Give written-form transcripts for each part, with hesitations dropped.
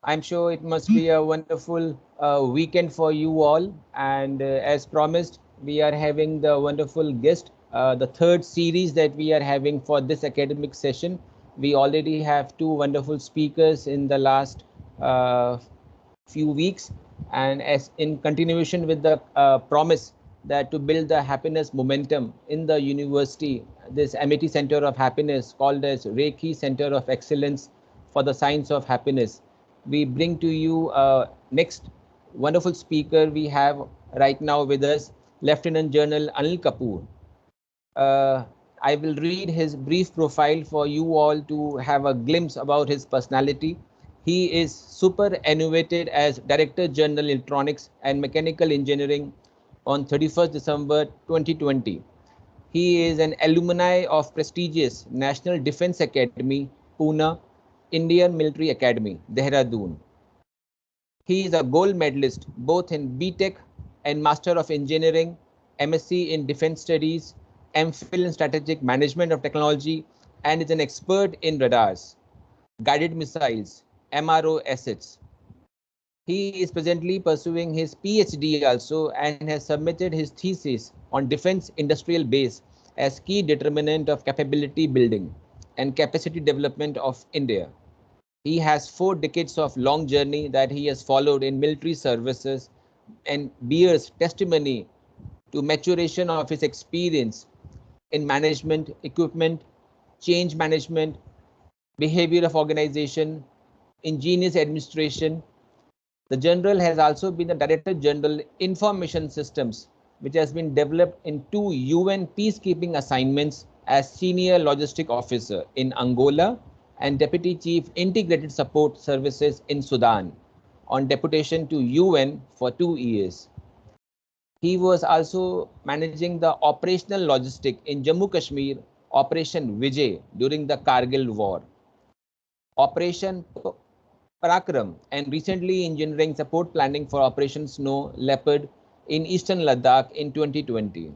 I'm sure it must be a wonderful weekend for you all. And as promised, we are having the wonderful guest, the third series that we are having for this academic session. We already have two wonderful speakers in the last uh, few weeks, and as in continuation with the promise that to build the happiness momentum in the university, this AMITY Center of Happiness, called as Reiki Center of Excellence for the Science of Happiness, we bring to you next wonderful speaker we have right now with us, Lieutenant General Anil Kapoor. uh, I will read his brief profile for you all to have a glimpse about his personality. He is superannuated as Director General Electronics and Mechanical Engineering on 31st December 2020. He is an alumni of prestigious National Defence Academy, Pune, Indian Military Academy, Dehradun. He is a gold medalist both in BTech and Master of Engineering, MSc in Defense Studies, MPhil in Strategic Management of Technology, and is an expert in radars, guided missiles, MRO assets. He is presently pursuing his PhD also and has submitted his thesis on defense industrial base as key determinant of capability building and capacity development of India. He has 4 decades of long journey that he has followed in military services and bears testimony to maturation of his experience in management, equipment, change management, behavior of organization, ingenious administration. The general has also been the Director General Information Systems, which has been developed in 2 UN peacekeeping assignments as Senior Logistic Officer in Angola and Deputy Chief Integrated Support Services in Sudan on deputation to UN for 2 years. He was also managing the operational logistic in Jammu Kashmir, Operation Vijay during the Kargil War, Operation Parakram, and recently engineering support planning for Operation Snow Leopard in eastern Ladakh in 2020.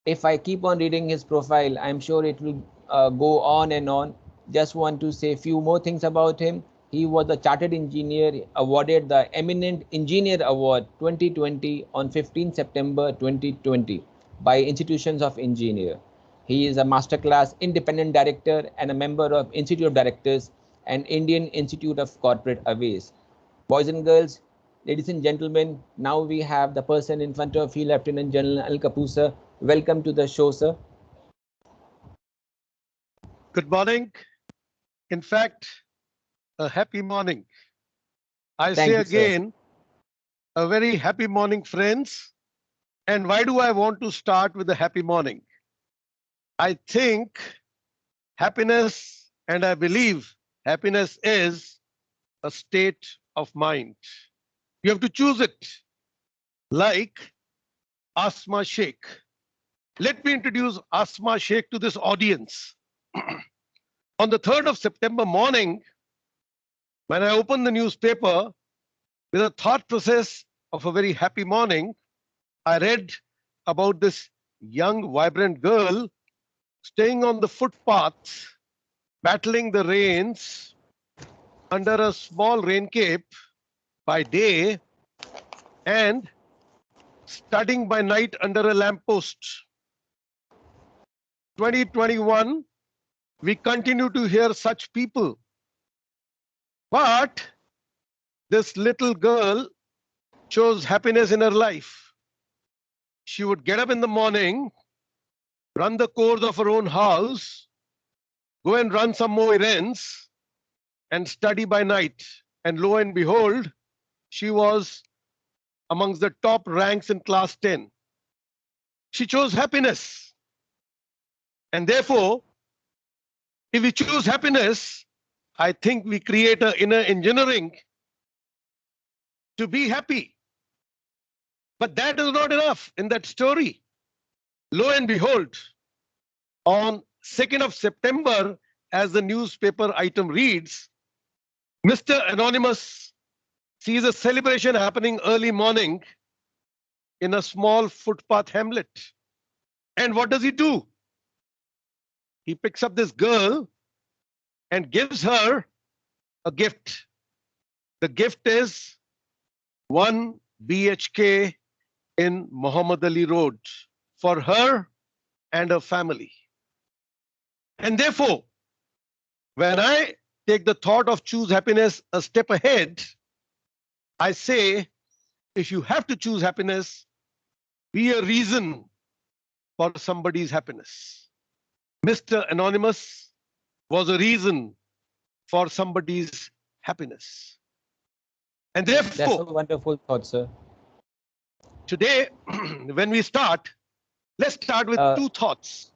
If I keep on reading his profile, I'm sure it will go on and on. Just want to say a few more things about him. He was a chartered engineer awarded the Eminent Engineer Award 2020 on 15 September 2020 by Institutions of Engineer. He is a masterclass independent director and a member of Institute of Directors and Indian Institute of Corporate Affairs. Boys and girls, ladies and gentlemen, now we have the person in front of you, Lieutenant General Anil Kapoor, sir. Welcome to the show, sir. Good morning. In fact, a happy morning. I Thank say you, sir. again, a very happy morning, friends. And why do I want to start with a happy morning? I think happiness, and I believe happiness is a state of mind. You have to choose it, like Asma Sheikh. Let me introduce Asma Sheikh to this audience. On the 3rd of September morning, when I opened the newspaper with a thought process of a very happy morning, I read about this young, vibrant girl staying on the footpaths, battling the rains under a small rain cape by day and studying by night under a lamppost. 2021, we continue to hear such people. But this little girl chose happiness in her life. She would get up in the morning, run the course of her own house, go and run some more errands, and study by night. And lo and behold, she was amongst the top ranks in class 10. She chose happiness. And therefore, if we choose happiness, I think we create an inner engineering to be happy. But that is not enough in that story. Lo and behold, on 2nd of September, as the newspaper item reads, Mr. Anonymous sees a celebration happening early morning in a small footpath hamlet. And what does he do? He picks up this girl and gives her a gift. The gift is 1 BHK in Muhammad Ali Road for her and her family. And therefore, when I take the thought of choose happiness a step ahead, I say, if you have to choose happiness, be a reason for somebody's happiness. Mr. Anonymous was a reason for somebody's happiness. And That's a therefore, wonderful thought, sir. today, when we start, let's start with two thoughts.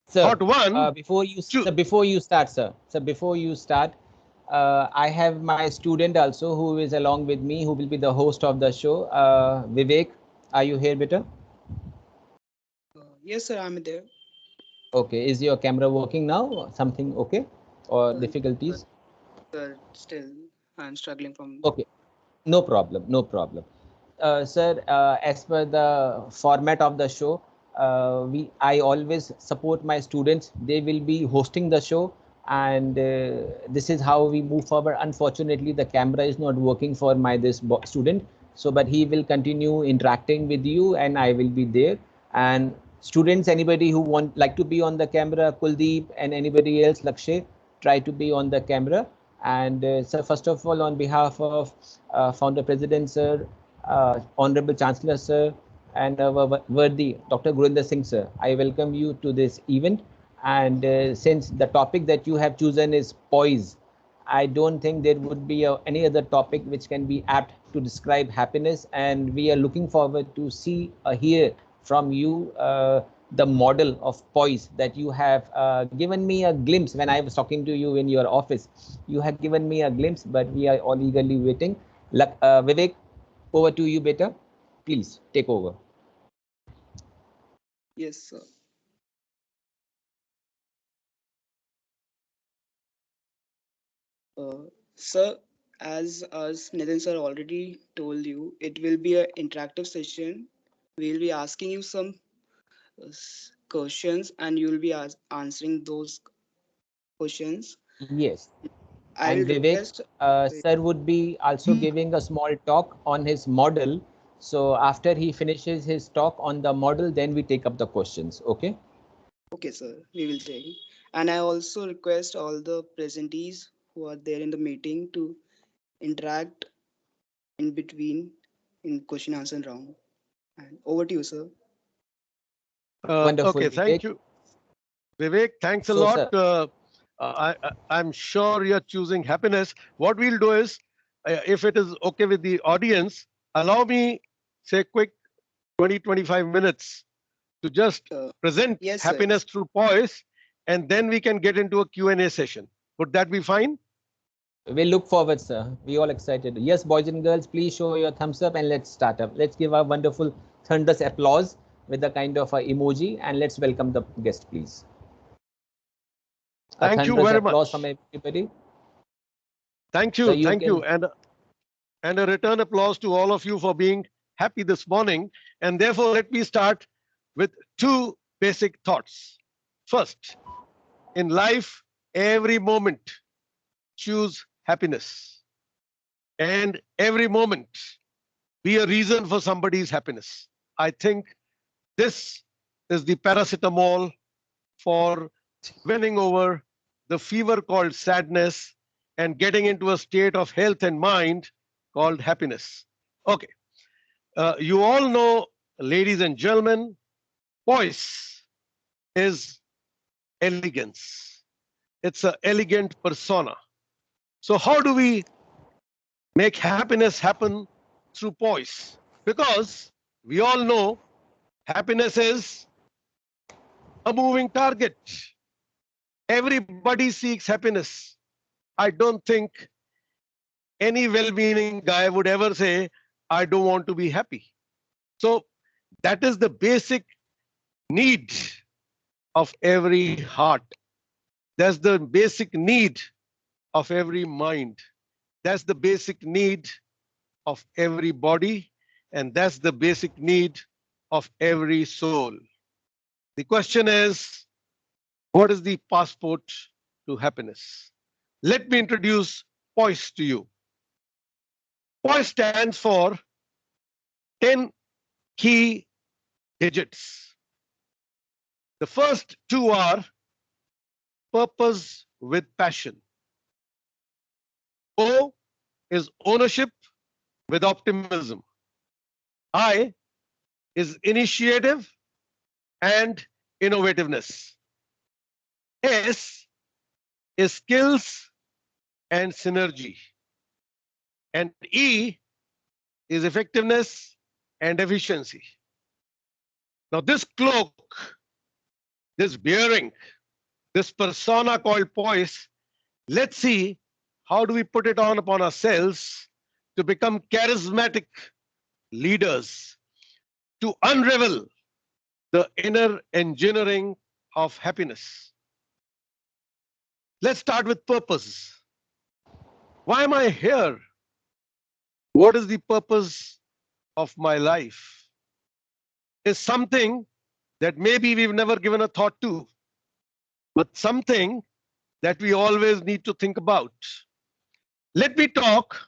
Sir, Thought one, before you start, sir. So before you start, I have my student also who is along with me, who will be the host of the show. Vivek, are you here, beta? Yes, sir, I'm there. Okay, is your camera working now? Something okay? Or difficulties? Still, I'm struggling from. Okay, no problem, no problem. Sir, as per the format of the show, I always support my students. They will be hosting the show, and this is how we move forward. Unfortunately, the camera is not working for my this student, so but he will continue interacting with you, and I will be there. And students, anybody who like to be on the camera, Kuldeep and anybody else, Lakshay, try to be on the camera. And so first of all, on behalf of Founder President Sir, Honorable Chancellor Sir, and our worthy Dr. Gurinder Singh Sir, I welcome you to this event. And since the topic that you have chosen is poise, I don't think there would be any other topic which can be apt to describe happiness. And we are looking forward to see, hear from you the model of poise that you have given me a glimpse when I was talking to you in your office. You have given me a glimpse, but we are all eagerly waiting. Vivek, over to you, beta. Please take over. Yes, sir. Sir, as Nitin sir already told you, it will be an interactive session. We'll be asking you some questions, and you'll be answering those questions. Yes. I And will Vivek, request. sir would be also giving a small talk on his model. So after he finishes his talk on the model, then we take up the questions. Okay. Okay, sir, we will take. And I also request all the presentees who are there in the meeting to interact in between in question answer round. And over to you, sir. Wonderful, okay, thank Vivek. you. Vivek, thanks a So, lot. sir, I'm sure you're choosing happiness. What we'll do is, if it is okay with the audience, allow me, say, quick 20-25 minutes to just present Yes, sir. happiness through poise, and then we can get into a Q&A session. Would that be fine? we look forward, sir. We all excited. Yes, boys and girls, please show your thumbs up and let's start up. Let's give a wonderful thunderous applause with the kind of a emoji, and let's welcome the guest, please. A Thank you thunderous very applause from much. everybody. Thank So you, you thank you, can. and a return applause to all of you for being happy this morning. And therefore, let me start with two basic thoughts. First, in life, every moment choose happiness, and every moment be a reason for somebody's happiness. I think this is the paracetamol for winning over the fever called sadness and getting into a state of health and mind called happiness. Okay, you all know, ladies and gentlemen, poise is elegance. It's an elegant persona. So how do we make happiness happen through poise? Because we all know happiness is a moving target. Everybody seeks happiness. I don't think any well-meaning guy would ever say, I don't want to be happy. So that is the basic need of every heart. That's the basic need of every mind. That's the basic need of every body. And that's the basic need of every soul. The question is, what is the passport to happiness? Let me introduce Poise to you. Poise stands for 10 key digits. The first two are purpose with passion. O is ownership with optimism. I is initiative and innovativeness. S is skills and synergy. And E is effectiveness and efficiency. Now, this cloak, this bearing, this persona called Poise, let's see how do we put it on upon ourselves to become charismatic leaders, to unravel the inner engineering of happiness. Let's start with purpose. Why am I here? What is the purpose of my life? Is something that maybe we've never given a thought to, but something that we always need to think about. Let me talk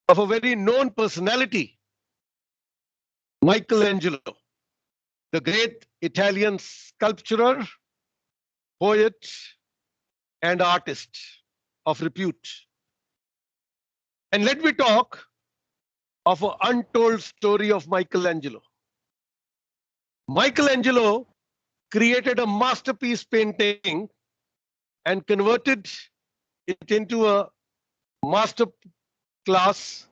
of a very known personality, Michelangelo, the great Italian sculptor, poet, and artist of repute. And let me talk of an untold story of Michelangelo. Michelangelo created a masterpiece painting and converted it into a master class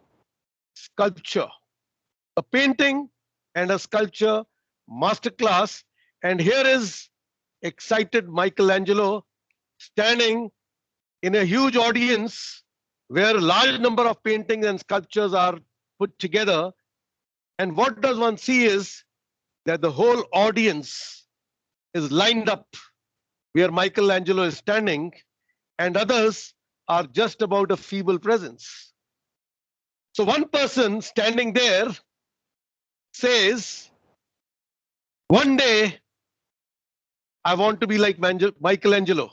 sculpture. A painting and a sculpture masterclass. And here is excited Michelangelo standing in a huge audience where a large number of paintings and sculptures are put together. And what does one see is that the whole audience is lined up where Michelangelo is standing, and others are just about a feeble presence. So one person standing there says, one day I want to be like Michelangelo.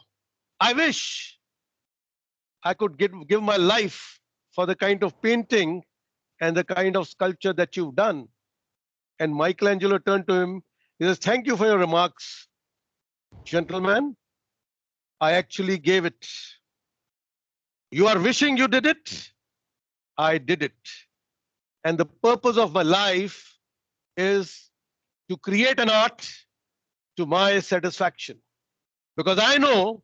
I wish I could give my life for the kind of painting and the kind of sculpture that you've done. And Michelangelo turned to him. He says, thank you for your remarks, gentlemen. I actually gave it. You are wishing you did it? I did it. And the purpose of my life is to create an art to my satisfaction. Because I know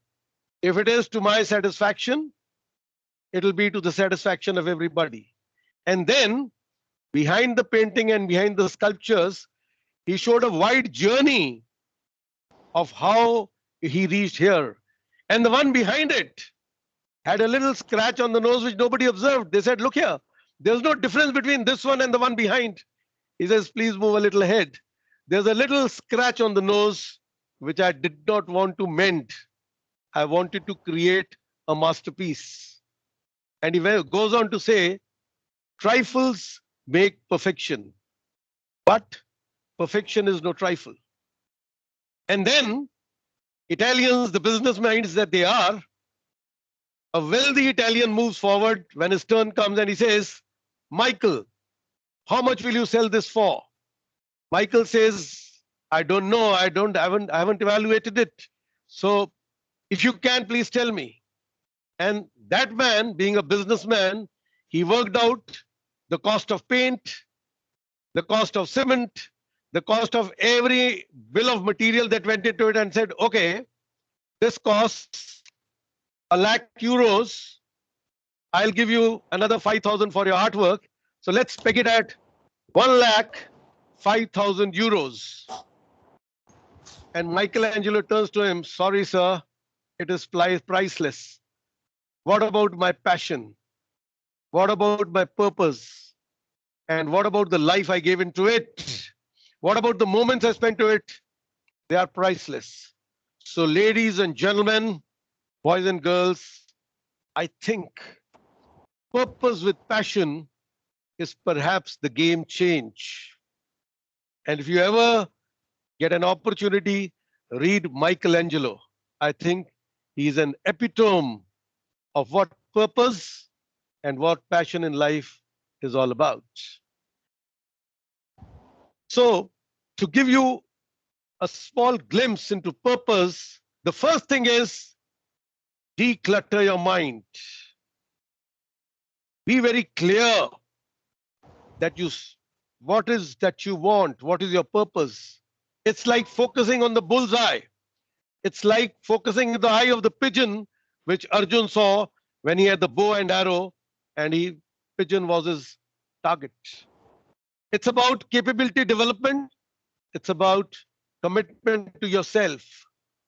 if it is to my satisfaction, it'll be to the satisfaction of everybody. And then behind the painting and behind the sculptures, he showed a wide journey of how he reached here. And the one behind it had a little scratch on the nose which nobody observed. They said, look here, there's no difference between this one and the one behind. He says, please move a little ahead. There's a little scratch on the nose which I did not want to mend. I wanted to create a masterpiece. And he goes on to say, trifles make perfection, but perfection is no trifle. And then Italians, the business minds that they are, a wealthy Italian moves forward when his turn comes and he says, Michael, how much will you sell this for? Michael says, I don't know. I haven't evaluated it. So if you can, please tell me. And that man, being a businessman, he worked out the cost of paint, the cost of cement, the cost of every bill of material that went into it and said, okay, this costs €1,00,000. I'll give you another 5,000 for your artwork. So let's peg it at €1,05,000. And Michelangelo turns to him, sorry, sir, it is priceless. What about my passion? What about my purpose? And what about the life I gave into it? What about the moments I spent to it? They are priceless. So ladies and gentlemen, boys and girls, I think purpose with passion is perhaps the game change. And if you ever get an opportunity, read Michelangelo. I think he's an epitome of what purpose and what passion in life is all about. So, to give you a small glimpse into purpose, the first thing is declutter your mind. Be very clear that what is that you want, what is your purpose. It's like focusing on the bullseye. It's like focusing in the eye of the pigeon, which Arjun saw when he had the bow and arrow, and pigeon was his target. It's about capability development. It's about commitment to yourself.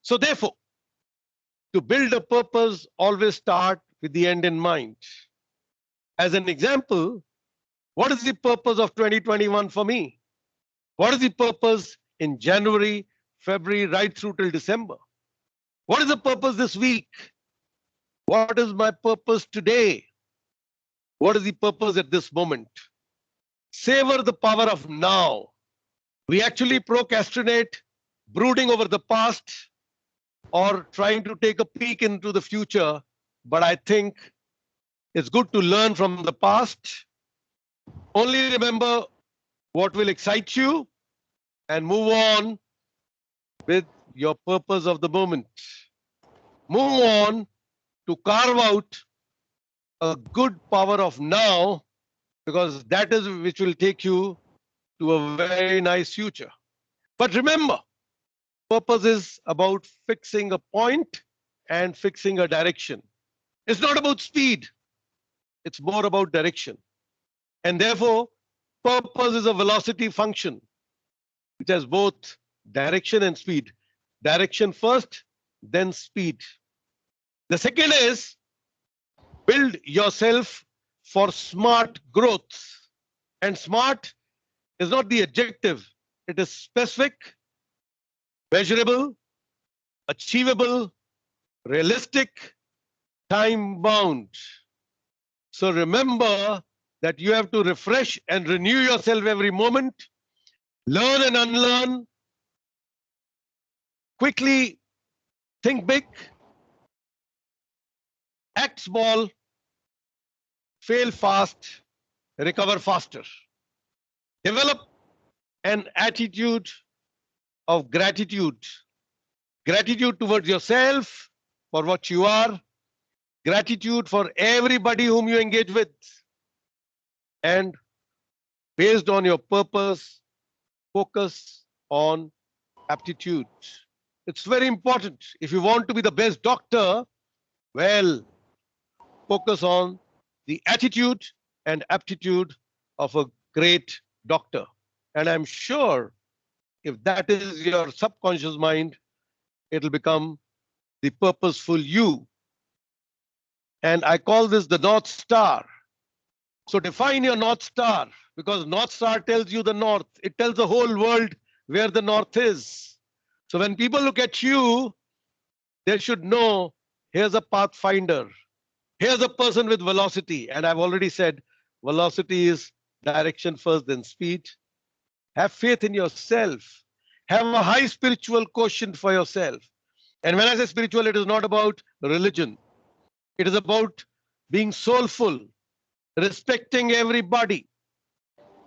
So therefore, to build a purpose, always start with the end in mind. As an example, what is the purpose of 2021 for me? What is the purpose in January, February, right through till December? What is the purpose this week? What is my purpose today? What is the purpose at this moment? Savor the power of now. We actually procrastinate, brooding over the past or trying to take a peek into the future. But I think it's good to learn from the past. Only remember what will excite you and move on with your purpose of the moment. Move on to carve out a good power of now, because that is which will take you to a very nice future. But remember, purpose is about fixing a point and fixing a direction. It's not about speed. It's more about direction. And therefore, purpose is a velocity function, which has both direction and speed. Direction first, then speed. The second is build yourself for smart growth. And smart is not the adjective. It is specific, measurable, achievable, realistic, time-bound. So remember that you have to refresh and renew yourself every moment, learn and unlearn, quickly think big, act small, fail fast, recover faster. Develop an attitude of gratitude. Gratitude towards yourself for what you are, gratitude for everybody whom you engage with, and based on your purpose, focus on aptitude. It's very important. If you want to be the best doctor, well, focus on the attitude and aptitude of a great doctor. And I'm sure if that is your subconscious mind, it'll become the purposeful you. And I call this the North Star. So define your North Star, because North Star tells you the North. It tells the whole world where the North is. So when people look at you, they should know, here's a pathfinder. Here's a person with velocity. And I've already said, velocity is direction first, then speed. Have faith in yourself. Have a high spiritual quotient for yourself. And when I say spiritual, it is not about religion. It is about being soulful, respecting everybody.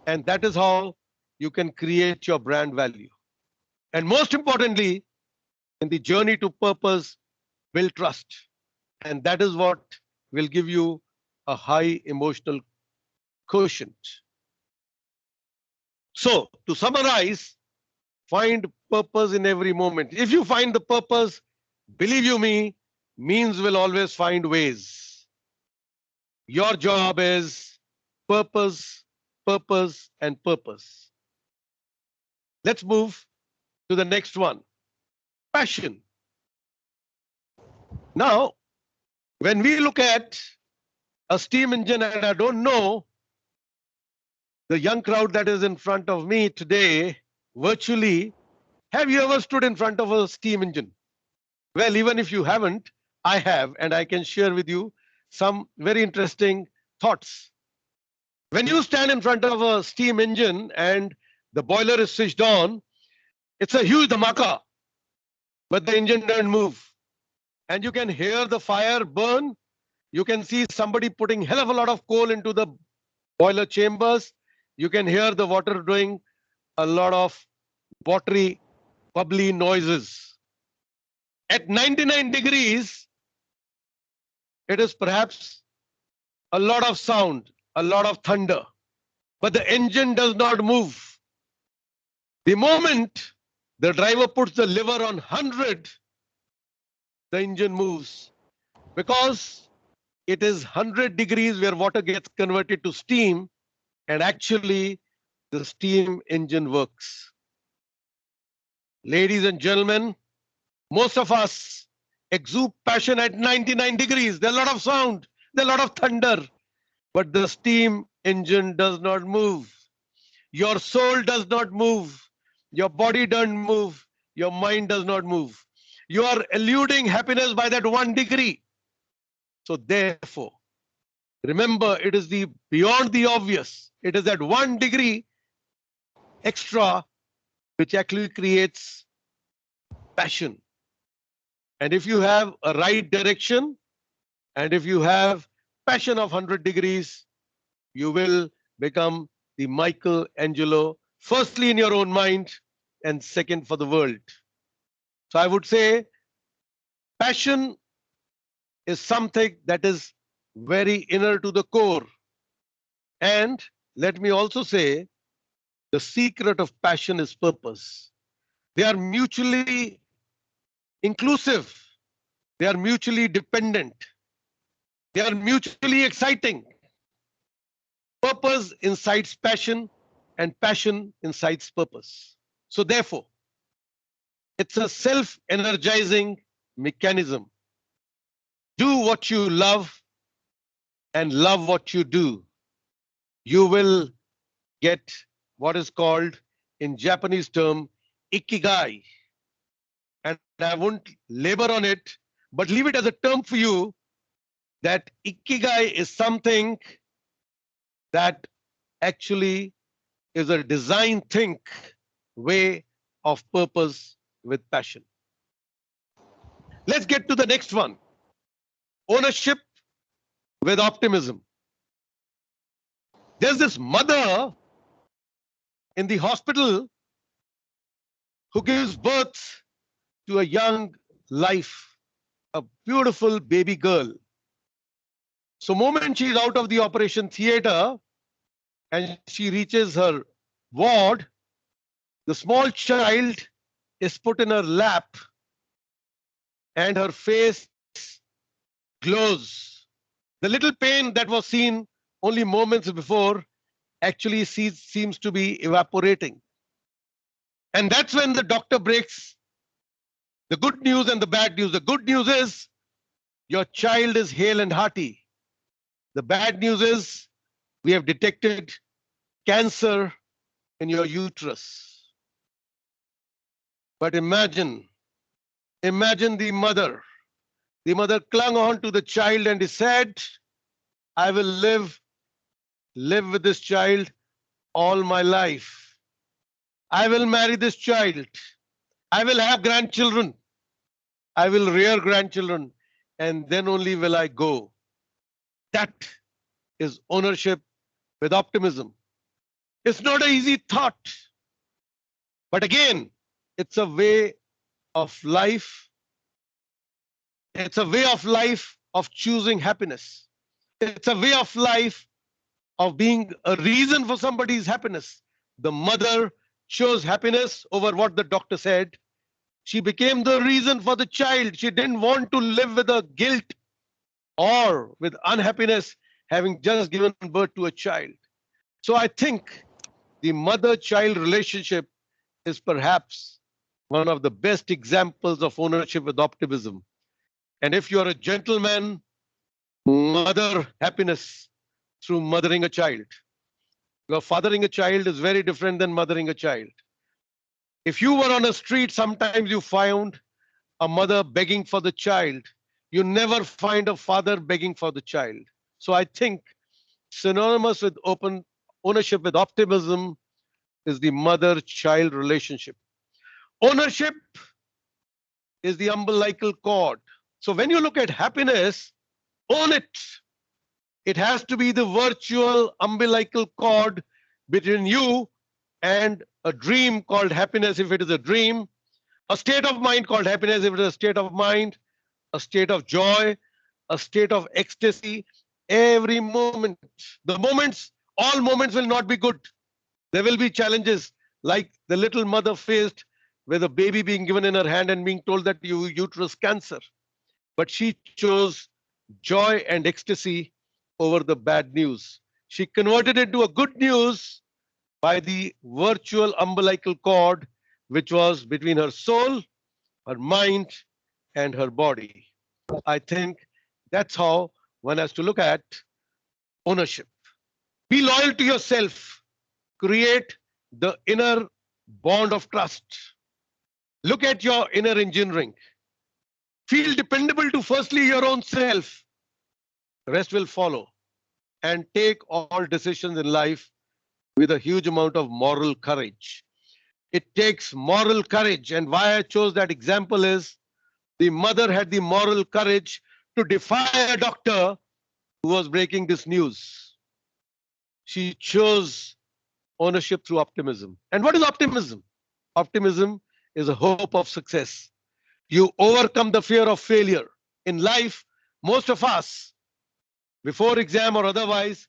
And that is how you can create your brand value. And most importantly, in the journey to purpose, build trust. And that is what will give you a high emotional quotient. So, to summarize, find purpose in every moment. If you find the purpose, believe you me, means will always find ways. Your job is purpose, purpose, and purpose. Let's move to the next one, passion. Now, when we look at a steam engine, and I don't know the young crowd that is in front of me today, virtually, have you ever stood in front of a steam engine? Well, even if you haven't, I have, and I can share with you some very interesting thoughts. When you stand in front of a steam engine and the boiler is switched on, it's a huge dhamaka, but the engine doesn't move. And you can hear the fire burn, You can see somebody putting hell of a lot of coal into the boiler chambers. You can hear the water doing a lot of watery, bubbly noises. At 99 degrees, it is perhaps a lot of sound, a lot of thunder, but the engine does not move. The moment the driver puts the lever on 100, the engine moves because it is 100 degrees where water gets converted to steam, and actually the steam engine works. Ladies and gentlemen, most of us exude passion at 99 degrees. There's a lot of sound, there's a lot of thunder, but the steam engine does not move. Your soul does not move. Your body doesn't move. Your mind does not move. You are eluding happiness by that 1 degree. So therefore, remember, it is the beyond the obvious. It is that 1 degree extra which actually creates passion. And if you have a right direction, and if you have passion of 100 degrees, you will become the Michelangelo, firstly in your own mind, and second for the world. So I would say passion is something that is very inner to the core. And let me also say, the secret of passion is purpose. They are mutually inclusive. They are mutually dependent. They are mutually exciting. Purpose incites passion, and passion incites purpose. So therefore, it's a self-energizing mechanism. Do what you love and love what you do. You will get what is called in Japanese term ikigai. And I won't labor on it, but leave it as a term for you that ikigai is something that actually is a design think way of purpose with passion. Let's get to the next one. Ownership with optimism. There's this mother in the hospital who gives birth to a young life, a beautiful baby girl. So moment she's out of the operation theater and she reaches her ward, the small child is put in her lap and her face glows. The little pain that was seen only moments before actually seems to be evaporating. And that's when the doctor breaks the good news and the bad news. The good news is your child is hale and hearty. The bad news is we have detected cancer in your uterus. But imagine the mother. The mother clung on to the child and he said, I will live with this child all my life. I will marry this child. I will have grandchildren. I will rear grandchildren, and then only will I go. That is ownership with optimism. It's not an easy thought, but again, it's a way of life. It's a way of life of choosing happiness. It's a way of life of being a reason for somebody's happiness. The mother chose happiness over what the doctor said. She became the reason for the child. She didn't want to live with a guilt or with unhappiness having just given birth to a child. So I think the mother-child relationship is perhaps one of the best examples of ownership with optimism. And if you're a gentleman, mother happiness through mothering a child. Because fathering a child is very different than mothering a child. If you were on a street, sometimes you found a mother begging for the child. You never find a father begging for the child. So I think synonymous with ownership with optimism is the mother-child relationship. Ownership is the umbilical cord. So when you look at happiness, Own it. It has to be the virtual umbilical cord between you and a dream called happiness if it is a dream, a state of mind called happiness if it is a state of mind, a state of joy, a state of ecstasy. Every moment, the moments, all moments will not be good. There will be challenges like the little mother faced with a baby being given in her hand and being told that you uterus cancer. But she chose joy and ecstasy over the bad news. She converted it into a good news by the virtual umbilical cord, which was between her soul, her mind, and her body. I think that's how one has to look at ownership. Be loyal to yourself. Create the inner bond of trust. Look at your inner engineering. Feel dependable to firstly your own self. The rest will follow. And take all decisions in life with a huge amount of moral courage. It takes moral courage. And why I chose that example is the mother had the moral courage to defy a doctor who was breaking this news. She chose ownership through optimism. And what is optimism? Optimism is a hope of success. You overcome the fear of failure. In life, most of us, before exam or otherwise,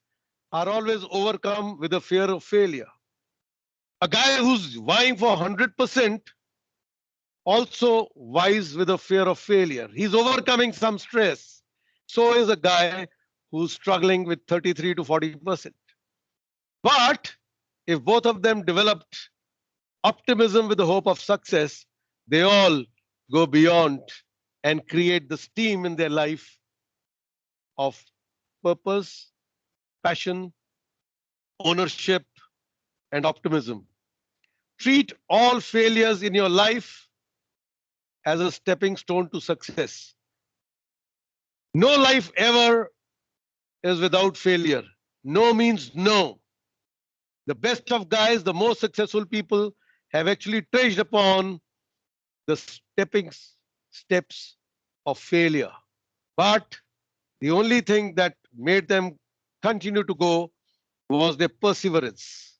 are always overcome with the fear of failure. A guy who's vying for 100% also vies with the fear of failure. He's overcoming some stress. So is a guy who's struggling with 33 to 40%. But if both of them developed optimism with the hope of success, they all go beyond and create the steam in their life of purpose, passion, ownership, and optimism. Treat all failures in your life as a stepping stone to success. No life ever is without failure. No means no. The best of guys, the most successful people have actually traced upon the stepping steps of failure. But the only thing that made them continue to go was their perseverance,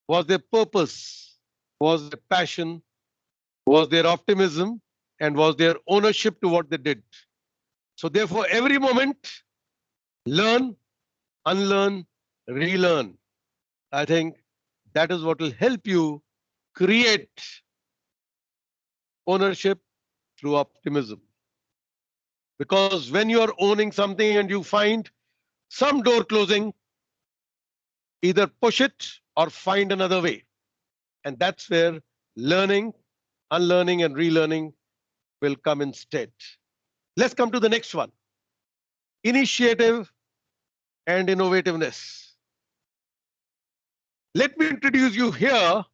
was their purpose, was their passion, was their optimism, and was their ownership to what they did. So therefore, every moment, learn, unlearn, relearn. I think that is what will help you create ownership through optimism. Because when you are owning something and you find some door closing, either push it or find another way. And that's where learning, unlearning, and relearning will come instead. Let's come to the next one. Initiative and innovativeness. Let me introduce you here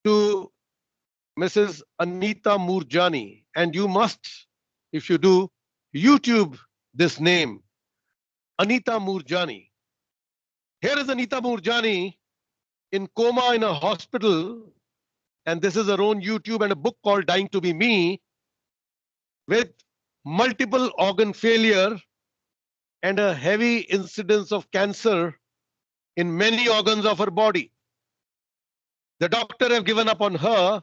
to Mrs. Anita Moorjani, and you must, if you do, YouTube this name, Anita Moorjani. Here is Anita Moorjani in coma in a hospital, and this is her own YouTube and a book called Dying to Be Me, with multiple organ failure and a heavy incidence of cancer in many organs of her body. The doctor have given up on her.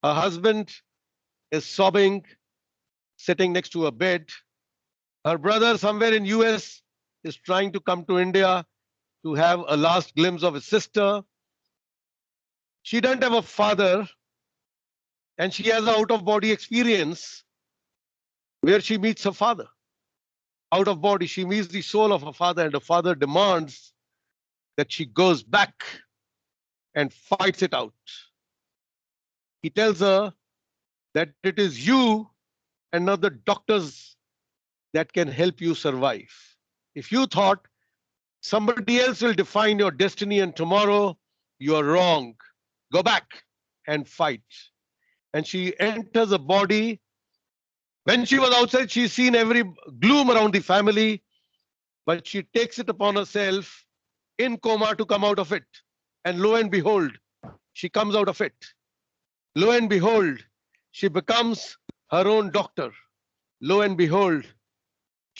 Her husband is sobbing, sitting next to her bed. Her brother somewhere in US is trying to come to India to have a last glimpse of his sister. She doesn't have a father, and she has an out-of-body experience where she meets her father. Out of body, she meets the soul of her father, and her father demands that she goes back and fights it out. He tells her that it is you and not the doctors that can help you survive. If you thought somebody else will define your destiny and tomorrow, you are wrong. Go back and fight. And she enters a body. When she was outside, she's seen every gloom around the family, but she takes it upon herself in coma to come out of it. And lo and behold, she comes out of it. Lo and behold, she becomes her own doctor. Lo and behold,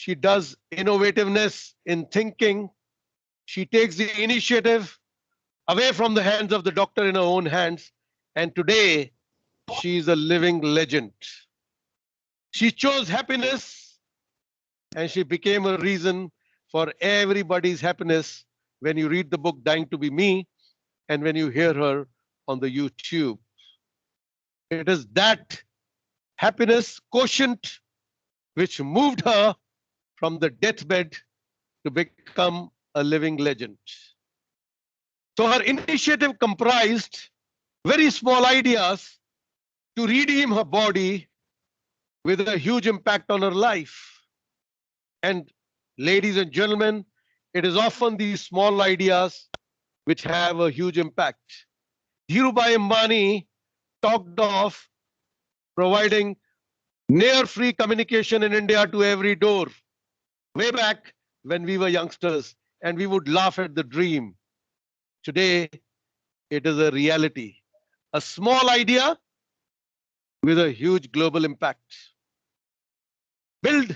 She does innovativeness in thinking. She takes the initiative away from the hands of the doctor in her own hands. And today, she is a living legend. She chose happiness and she became a reason for everybody's happiness when you read the book Dying to Be Me and when you hear her on the YouTube. It is that happiness quotient which moved her from the deathbed to become a living legend. So her initiative comprised very small ideas to redeem her body with a huge impact on her life. And ladies and gentlemen, it is often these small ideas which have a huge impact. Dhirubhai Ambani talked of providing near free communication in India to every door way back when we were youngsters and we would laugh at the dream. Today, it is a reality. A small idea with a huge global impact. Build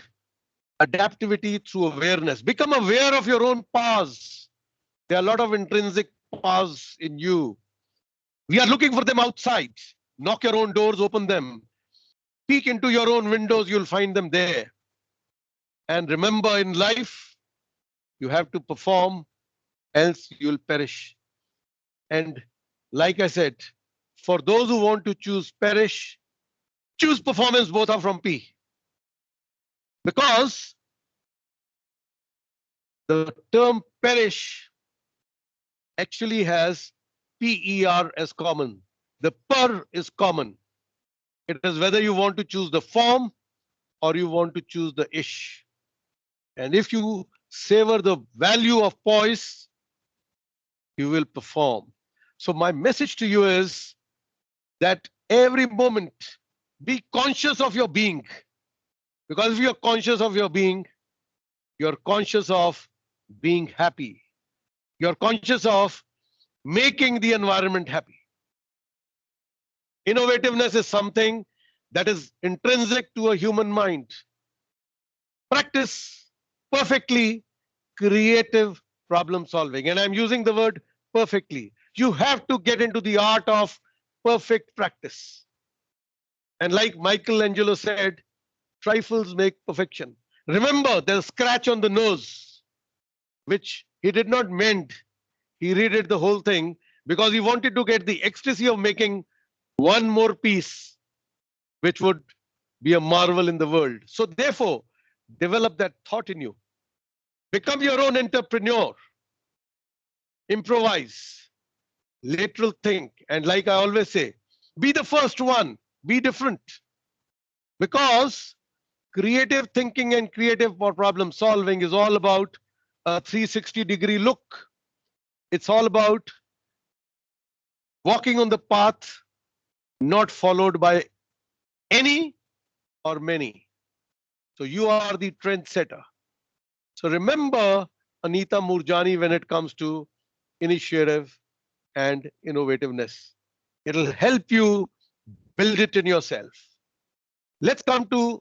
adaptivity through awareness. Become aware of your own powers. There are a lot of intrinsic powers in you. We are looking for them outside. Knock your own doors, open them. Peek into your own windows, you'll find them there. And remember, in life, you have to perform, else you'll perish. And like I said, for those who want to choose perish, choose performance, both are from P. Because the term perish actually has PER as common. The per is common. It is whether you want to choose the form or you want to choose the ish. And if you savor the value of poise, you will perform. So my message to you is that every moment, be conscious of your being. Because if you're conscious of your being, you're conscious of being happy. You're conscious of making the environment happy. Innovativeness is something that is intrinsic to a human mind. Practice perfectly creative problem solving. And I'm using the word perfectly. You have to get into the art of perfect practice. And like Michelangelo said, trifles make perfection. Remember, there's a scratch on the nose, which he did not mend. He redid the whole thing because he wanted to get the ecstasy of making one more piece, which would be a marvel in the world. So therefore, develop that thought in you. Become your own entrepreneur. Improvise. Lateral think. And like I always say, be the first one. Be different. Because creative thinking and creative problem solving is all about a 360-degree look. It's all about walking on the path not followed by any or many. So you are the trendsetter. So remember Anita Moorjani when it comes to initiative and innovativeness. It'll help you build it in yourself. Let's come to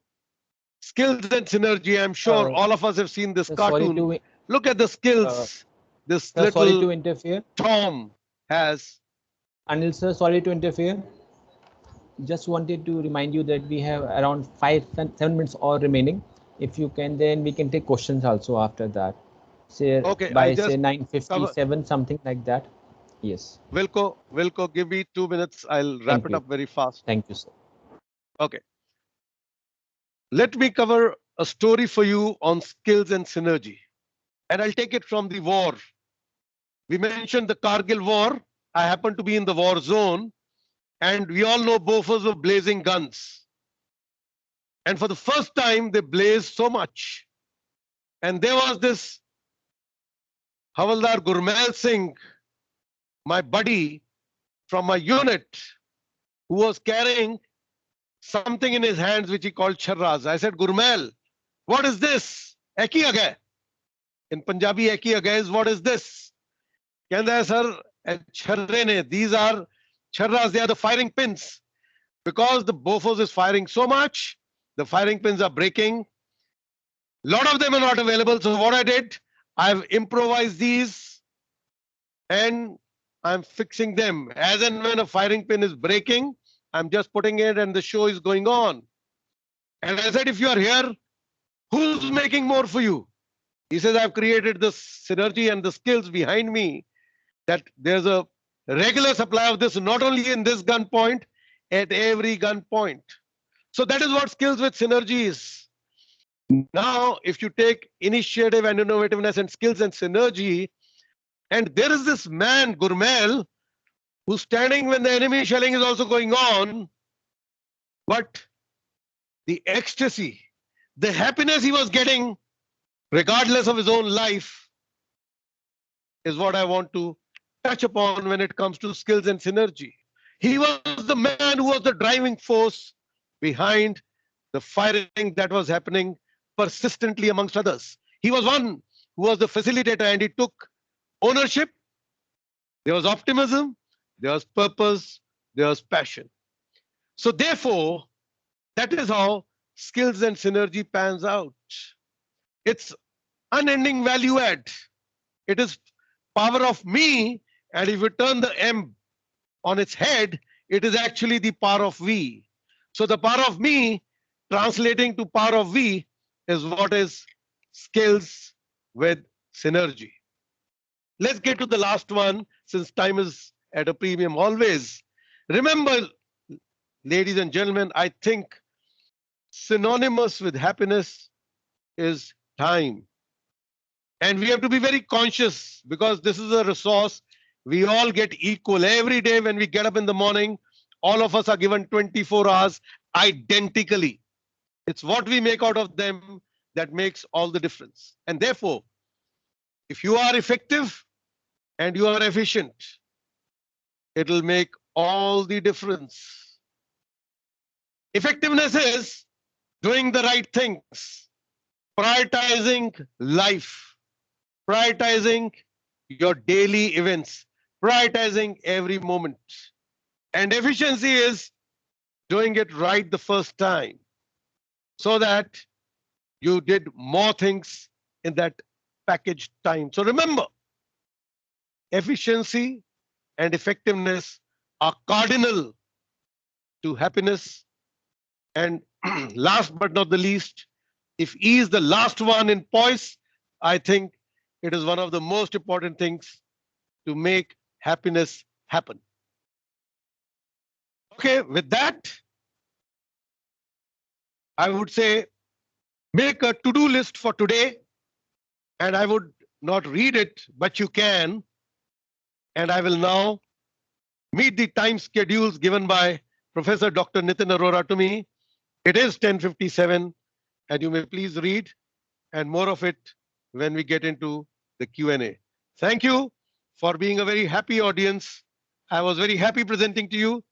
skills and synergy. I'm sure all of us have seen this cartoon. Look at the skills this little Tom has. Anil sir, sorry to interfere. Just wanted to remind you that we have around 7 minutes all remaining. If you can, then we can take questions also after that. Say okay, by say 9:57, something like that. Yes. Wilco, give me 2 minutes. I'll wrap it up very fast. Thank you, sir. Okay. Let me cover a story for you on skills and synergy. And I'll take it from the war. We mentioned the Kargil war. I happen to be in the war zone. And we all know Bofors were blazing guns. And for the first time, they blazed so much. And there was this Havaldar Gurmail Singh, my buddy from my unit, who was carrying something in his hands which he called charras. I said, Gurmail, what is this? Eki agay. In Punjabi, eki agay is what is this? Kenda sir, charre ne. These are charras, they are the firing pins. Because the Bofors is firing so much, the firing pins are breaking. A lot of them are not available. So what I did, I've improvised these and I'm fixing them. As and when a firing pin is breaking, I'm just putting it and the show is going on. And I said, if you are here, who's making more for you? He says, I've created the synergy and the skills behind me that there's a regular supply of this, not only in this gun point, at every gun point. So that is what skills with synergy is. Now, if you take initiative and innovativeness and skills and synergy, and there is this man, Gurmel, who's standing when the enemy shelling is also going on, but the ecstasy, the happiness he was getting, regardless of his own life, is what I want to touch upon when it comes to skills and synergy. He was the man who was the driving force behind the firing that was happening persistently amongst others. He was one who was the facilitator and he took ownership. There was optimism, there was purpose, there was passion. So therefore, that is how skills and synergy pans out. It's unending value add. It is power of me, and if you turn the M on its head, it is actually the power of we. So the power of me translating to power of we is what is skills with synergy. Let's get to the last one, since time is at a premium always. Remember, ladies and gentlemen, I think synonymous with happiness is time. And we have to be very conscious because this is a resource. We all get equal. Every day when we get up in the morning, all of us are given 24 hours identically. It's what we make out of them that makes all the difference. And therefore, if you are effective and you are efficient, it'll make all the difference. Effectiveness is doing the right things, prioritizing life, prioritizing your daily events, prioritizing every moment. And efficiency is doing it right the first time so that you did more things in that packaged time. So remember, efficiency and effectiveness are cardinal to happiness. And last but not the least, if E is the last one in Poise, I think it is one of the most important things to make happiness happen. Okay, with that, I would say make a to-do list for today, and I would not read it, but you can. And I will now meet the time schedules given by Professor Dr. Nitin Arora to me. It is 10:57, and you may please read, and more of it when we get into the Q&A. Thank you for being a very happy audience. I was very happy presenting to you,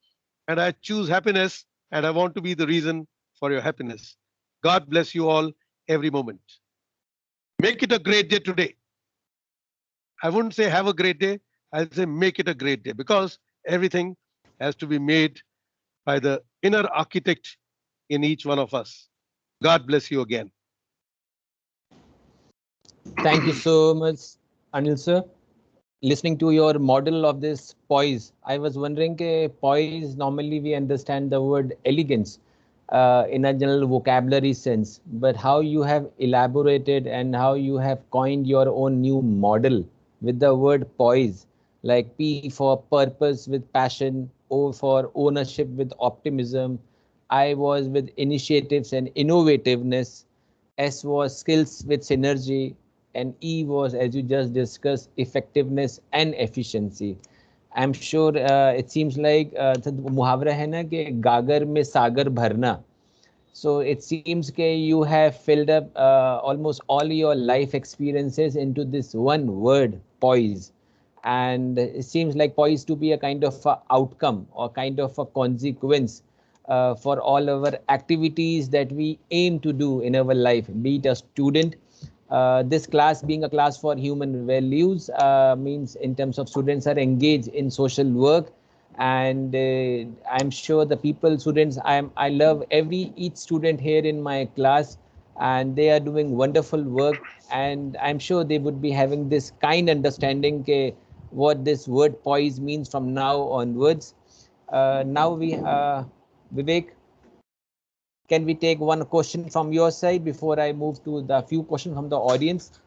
and I choose happiness, and I want to be the reason for your happiness. God bless you all every moment. Make it a great day today. I wouldn't say have a great day. I'll say make it a great day, because everything has to be made by the inner architect in each one of us. God bless you again. Thank you so much, Anil sir. Listening to your model of this poise, I was wondering, poise, normally we understand the word elegance in a general vocabulary sense, but how you have elaborated and how you have coined your own new model with the word poise, like P for purpose with passion, O for ownership with optimism, I was with initiatives and innovativeness, S was skills with synergy, and E was, as you just discussed, effectiveness and efficiency. I'm sure it seems like मुहावरा है ना कि गागर में सागर भरना. So it seems that you have filled up almost all your life experiences into this one word, poise. And it seems like poise to be a kind of a outcome or kind of a consequence for all our activities that we aim to do in our life, be it a student. This class being a class for human values means in terms of students are engaged in social work, and I'm sure the people, students, I love each student here in my class and they are doing wonderful work, and I'm sure they would be having this kind understanding what this word poise means from now onwards. Now Vivek, can we take one question from your side before I move to the few questions from the audience?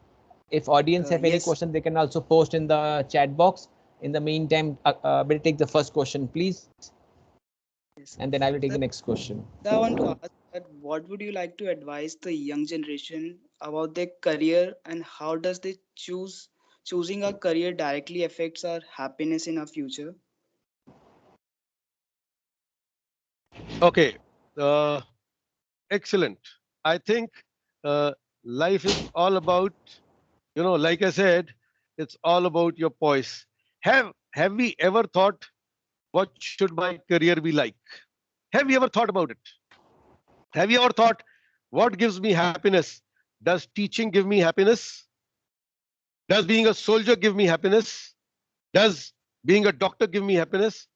If audience have any Yes, question, they can also post in the chat box. In the meantime, we'll take the first question, please, yes. and then I will take Sir, the next question. I want to ask that what would you like to advise the young generation about their career and how does they choosing a career directly affects our happiness in our future? Okay. Uh, Excellent. I think uh, life is all about, like I said, it's all about your poise. Have we ever thought what should my career be like? Have you ever thought about it? Have you ever thought what gives me happiness? Does teaching give me happiness? Does being a soldier give me happiness? Does being a doctor give me happiness?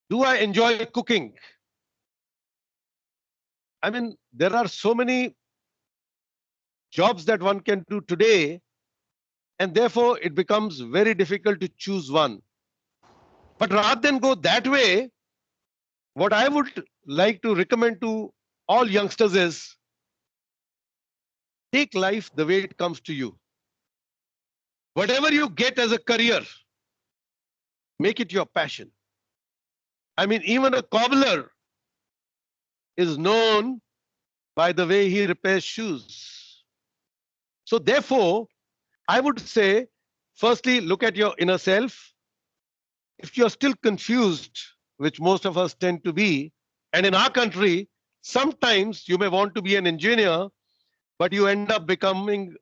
Do I enjoy cooking? I mean, there are so many jobs that one can do today, and therefore it becomes very difficult to choose one. But rather than go that way, what I would like to recommend to all youngsters is take life the way it comes to you. Whatever you get as a career, make it your passion. I mean, even a cobbler is known by the way he repairs shoes. So therefore, I would say, firstly, look at your inner self. If you're still confused, which most of us tend to be, and in our country, sometimes you may want to be an engineer, but you end up becoming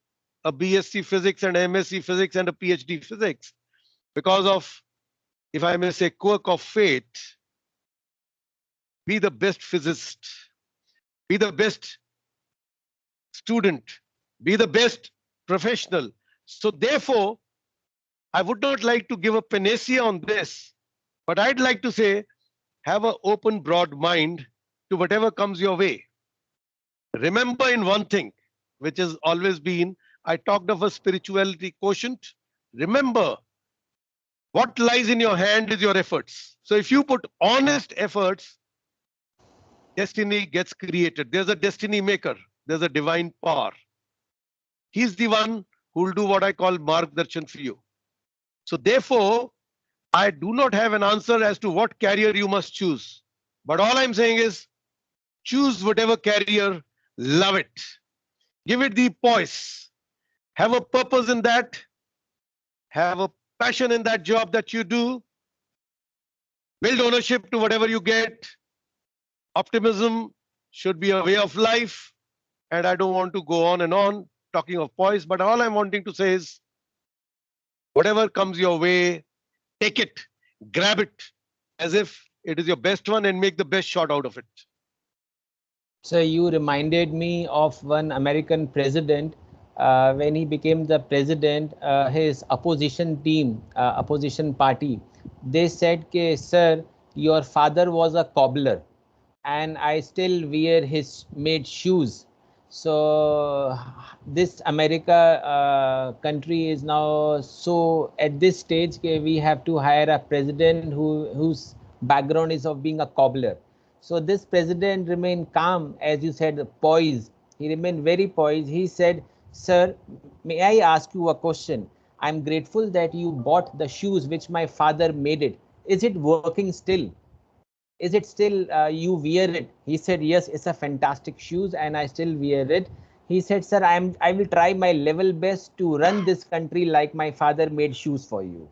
a BSc physics and MSc physics and a PhD physics because of, if I may say, quirk of fate. Be the best physicist, be the best student, be the best professional. So therefore, I would not like to give a panacea on this, but I'd like to say, have an open, broad mind to whatever comes your way. Remember in one thing, which has always been, I talked of a spirituality quotient. Remember, what lies in your hand is your efforts. So if you put honest efforts, destiny gets created. There's a destiny maker. There's a divine power. He's the one who will do what I call margdarshan for you. So therefore, I do not have an answer as to what career you must choose. But all I'm saying is choose whatever career, love it. Give it the poise. Have a purpose in that. Have a passion in that job that you do. Build ownership to whatever you get. Optimism should be a way of life. And I don't want to go on and on talking of poise, but all I'm wanting to say is whatever comes your way, take it, grab it as if it is your best one and make the best shot out of it. So you reminded me of one American president. When he became the president, his opposition team, opposition party, they said, "Sir, your father was a cobbler, and I still wear his made shoes." So this America country is now so at this stage we have to hire a president whose background is of being a cobbler. So this president remained calm, as you said, poised. He remained very poised. He said, "Sir, may I ask you a question? I'm grateful that you bought the shoes which my father made it. Is it working still? Is it still you wear it?" He said, "Yes, it's a fantastic shoes and I still wear it." He said, "Sir, I will try my level best to run this country like my father made shoes for you."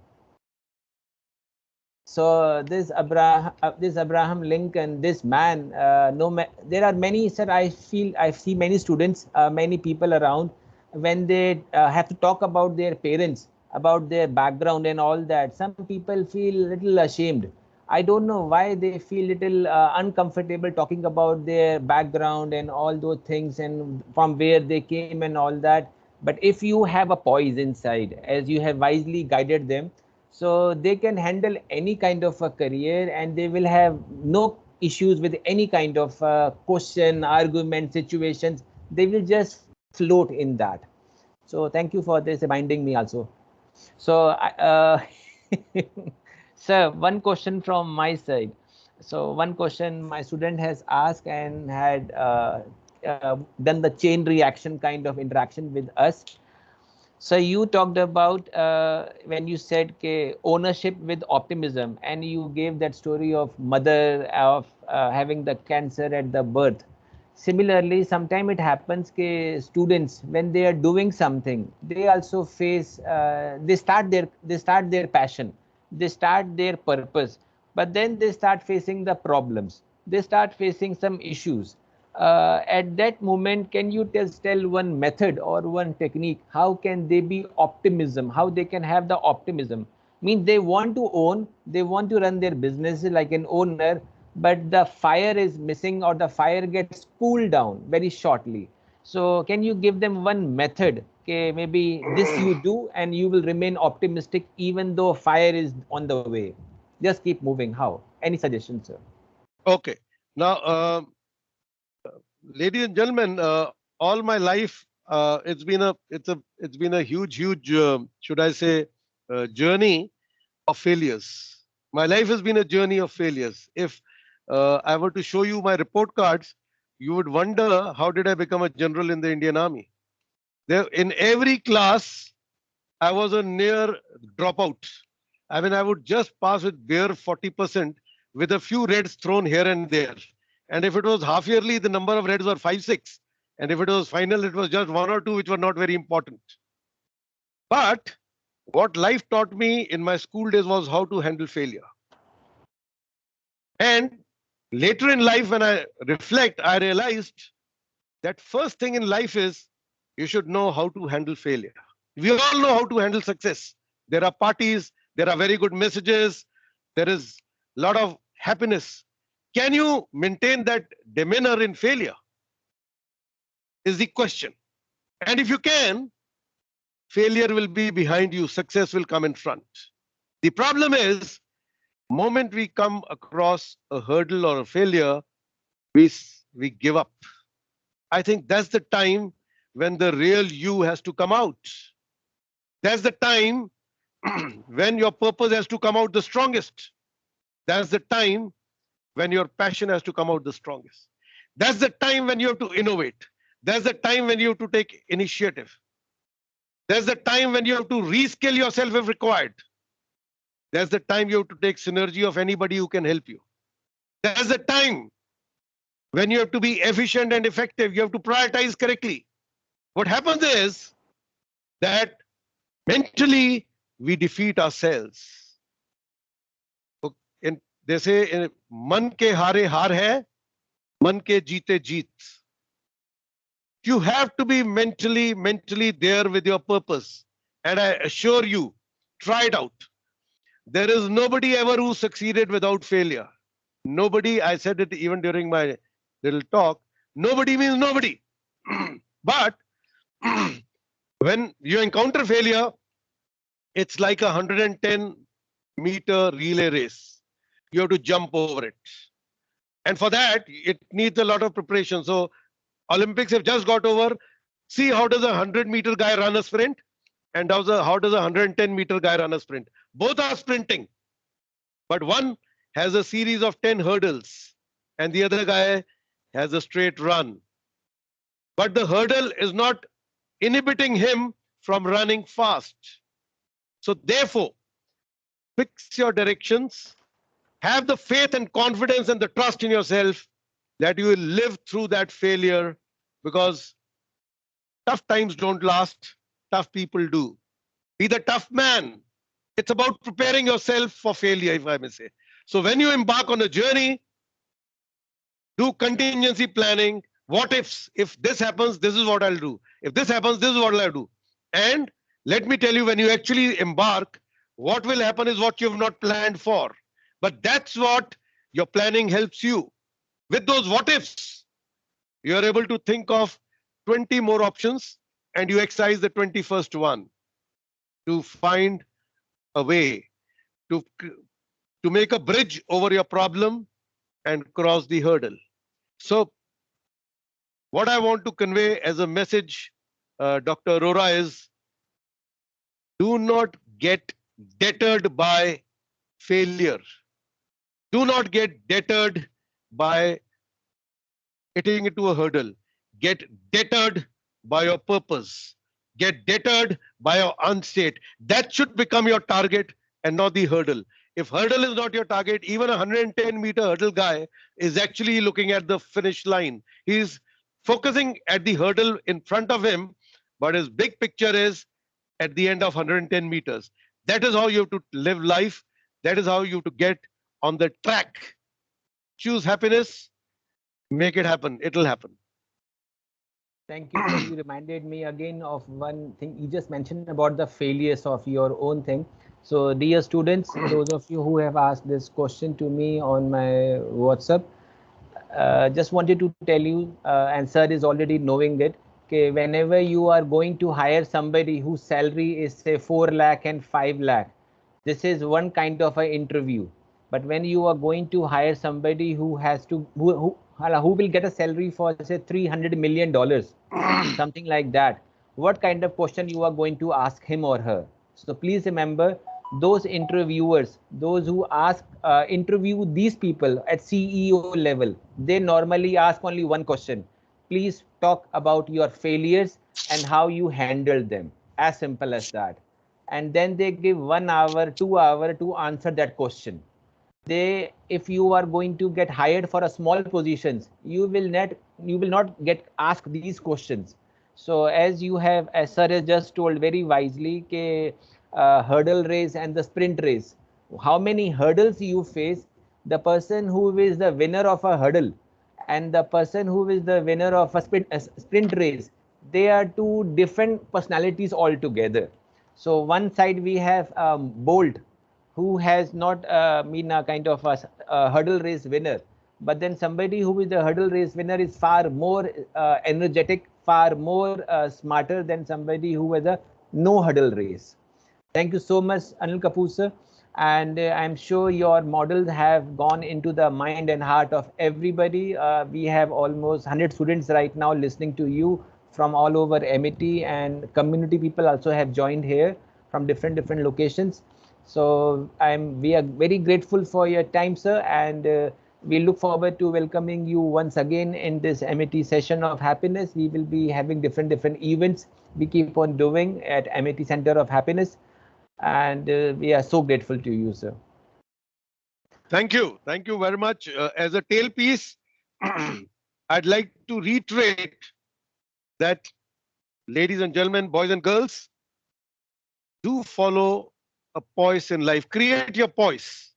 So this Abraham Lincoln, this man, there are many, sir. I see many students, many people around when they have to talk about their parents, about their background and all that. Some people feel little ashamed. I don't know why they feel little uncomfortable talking about their background and all those things and from where they came and all that. But if you have a poise inside, as you have wisely guided them, so they can handle any kind of a career and they will have no issues with any kind of question, argument, situations. they will just float in that. So thank you for this reminding me also. So, sir, one question from my side. So one question my student has asked and had done the chain reaction kind of interaction with us. So you talked about when you said ownership with optimism, and you gave that story of mother of having the cancer at the birth. Similarly, sometimes it happens students, when they are doing something, they also face they start their passion, they start their purpose, but then they start facing the problems, they start facing some issues. At that moment, can you tell one method or one technique, how can they be optimism, how they can have the optimism? Means they want to own, they want to run their business like an owner, but the fire is missing or the fire gets cooled down very shortly. So can you give them one method? Okay, maybe this you do and you will remain optimistic even though fire is on the way. Just keep moving. How? Any suggestions, sir? Okay. Now, ladies and gentlemen, all my life, it's been a huge, should I say, journey of failures. My life has been a journey of failures. If I were to show you my report cards, you would wonder, how did I become a general in the Indian Army? There, in every class, I was a near dropout. I mean, I would just pass with bare 40% with a few reds thrown here and there. And if it was half yearly, the number of reds were 5, 6. And if it was final, it was just 1 or 2, which were not very important. But what life taught me in my school days was how to handle failure. And later in life, when I reflect, I realized that first thing in life is you should know how to handle failure. We all know how to handle success. There are parties, there are very good messages, there is a lot of happiness. Can you maintain that demeanor in failure? Is the question. And if you can, failure will be behind you, success will come in front. The problem is, moment we come across a hurdle or a failure, we give up. I think that's the time when the real you has to come out. That's the time when your purpose has to come out the strongest. That's the time when your passion has to come out the strongest. That's the time when you have to innovate. That's the time when you have to take initiative. That's the time when you have to reskill yourself if required. That's the time you have to take synergy of anybody who can help you. That's the time when you have to be efficient and effective. You have to prioritize correctly. What happens is that mentally we defeat ourselves. They say, man ke hare har hai, man ke jeete jeet. You have to be mentally there with your purpose. And I assure you, try it out. There is nobody ever who succeeded without failure. Nobody, I said it even during my little talk, nobody means nobody. But when you encounter failure, it's like a 110-meter relay race. You have to jump over it. And for that, it needs a lot of preparation. So Olympics have just got over. See, how does a 100-meter guy run a sprint? And how does a 110-meter guy run a sprint? Both are sprinting. But one has a series of 10 hurdles, and the other guy has a straight run. But the hurdle is not inhibiting him from running fast. So therefore, fix your directions, have the faith and confidence and the trust in yourself that you will live through that failure, because tough times don't last, tough people do. Be the tough man. It's about preparing yourself for failure, if I may say. So when you embark on a journey, do contingency planning. What ifs? If this happens, this is what I'll do. If this happens, this is what I'll do. And let me tell you, when you actually embark, what will happen is what you've not planned for. But that's what your planning helps you. With those what ifs, you are able to think of 20 more options, and you exercise the 21st one to find a way to make a bridge over your problem and cross the hurdle. So What I want to convey as a message, Dr. Arora, is do not get deterred by failure. Do not get deterred by hitting into a hurdle. Get deterred by your purpose. Get deterred by your unstate. That should become your target and not the hurdle. If hurdle is not your target, even a 110-meter hurdle guy is actually looking at the finish line. He's focusing at the hurdle in front of him, but his big picture is at the end of 110 meters. That is how you have to live life. That is how you have to get on the track. Choose happiness, make it happen. It'll happen. Thank you, sir. You reminded me again of one thing you just mentioned about the failures of your own thing. So, dear students, those of you who have asked this question to me on my WhatsApp, just wanted to tell you, and sir is already knowing it, okay, whenever you are going to hire somebody whose salary is say 4 lakh and 5 lakh, this is one kind of an interview. But when you are going to hire somebody who has to who will get a salary for say $300 million, something like that, what kind of question you are going to ask him or her? So please remember, those interviewers, those who ask interview these people at CEO level, they normally ask only one question: please talk about your failures and how you handled them. As simple as that. And then they give 1 hour, 2 hours to answer that question. They, if you are going to get hired for a small positions, you will not get asked these questions. So as you have, as sir has just told very wisely, hurdle race and the sprint race, how many hurdles you face, the person who is the winner of a hurdle and the person who is the winner of a sprint race, they are two different personalities altogether. So one side we have Bolt, who has not been a kind of a hurdle race winner, but then somebody who is the hurdle race winner is far more energetic, far more smarter than somebody who has a no hurdle race. Thank you so much, Anil Kapoor sir. And I'm sure your models have gone into the mind and heart of everybody. We have almost 100 students right now listening to you from all over AMITY, and community people also have joined here from different locations. So we are very grateful for your time, sir, and we look forward to welcoming you once again in this AMITY session of happiness. We will be having different events we keep on doing at AMITY Center of Happiness, and we are so grateful to you, sir. Thank you very much. As a tailpiece, I'd like to reiterate that, ladies and gentlemen, boys and girls, do follow a poise in life. Create your poise,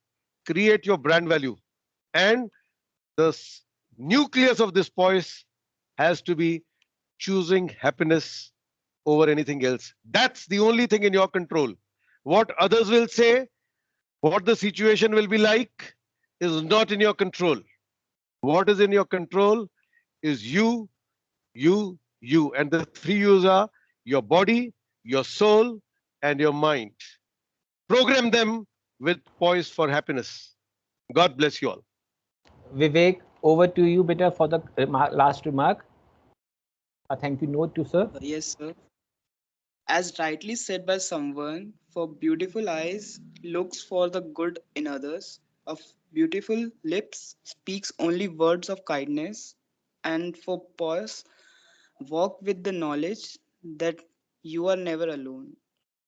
create your brand value, and the nucleus of this poise has to be choosing happiness over anything else. That's the only thing in your control. What others will say, what the situation will be like, is not in your control. What is in your control is you, and the three U's are your body, your soul, and your mind. Program them with poise for happiness. God bless you all. Vivek, over to you, beta, for the last remark. A thank you note to sir. Yes, sir. As rightly said by someone, for beautiful eyes looks for the good in others. Of beautiful lips speaks only words of kindness. And for pause, walk with the knowledge that you are never alone.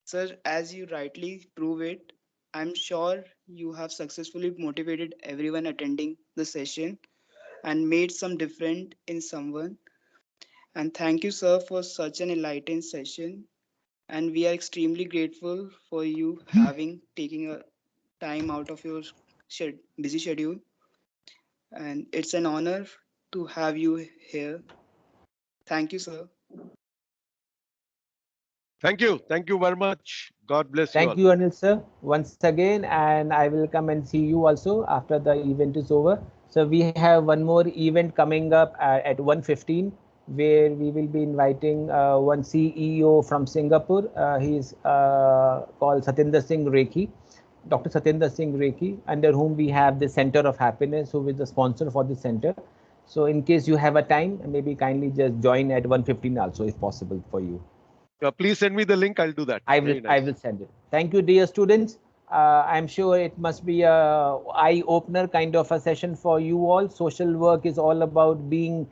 Sir, as you rightly prove it, I'm sure you have successfully motivated everyone attending the session and made some difference in someone. And thank you, sir, for such an enlightened session. And we are extremely grateful for you having taking a time out of your busy schedule. And it's an honor to have you here. Thank you, sir. Thank you very much. God bless you all. Thank you, Anil sir, once again, and I will come and see you also after the event is over. So we have one more event coming up at 1:15, where we will be inviting one CEO from Singapore. He is called Satinder Singh Rekhi, Dr. Satinder Singh Rekhi, under whom we have the Center of Happiness, who is the sponsor for the center. So in case you have a time, maybe kindly just join at 1:15 also, if possible for you. Please send me the link. I'll do that. I will send it. Thank you, dear students. I'm sure it must be a eye-opener kind of a session for you all. Social work is all about being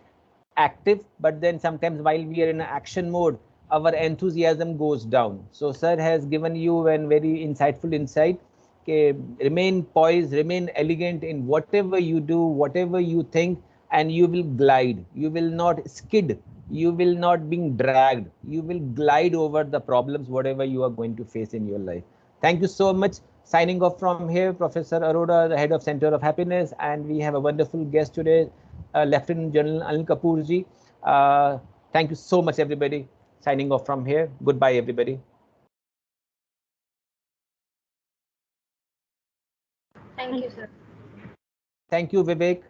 active, but then sometimes while we are in action mode, our enthusiasm goes down. So sir has given you a very insightful insight. Okay, remain poised, remain elegant in whatever you do, whatever you think, and you will glide. You will not skid. You will not being dragged. You will glide over the problems, whatever you are going to face in your life. Thank you so much. Signing off from here, Professor Arora, the head of Center of Happiness, and we have a wonderful guest today, Lieutenant General Anil Kapoor ji. Thank you so much, everybody. Signing off from here. Goodbye, everybody. Thank you, sir. Thank you, Vivek.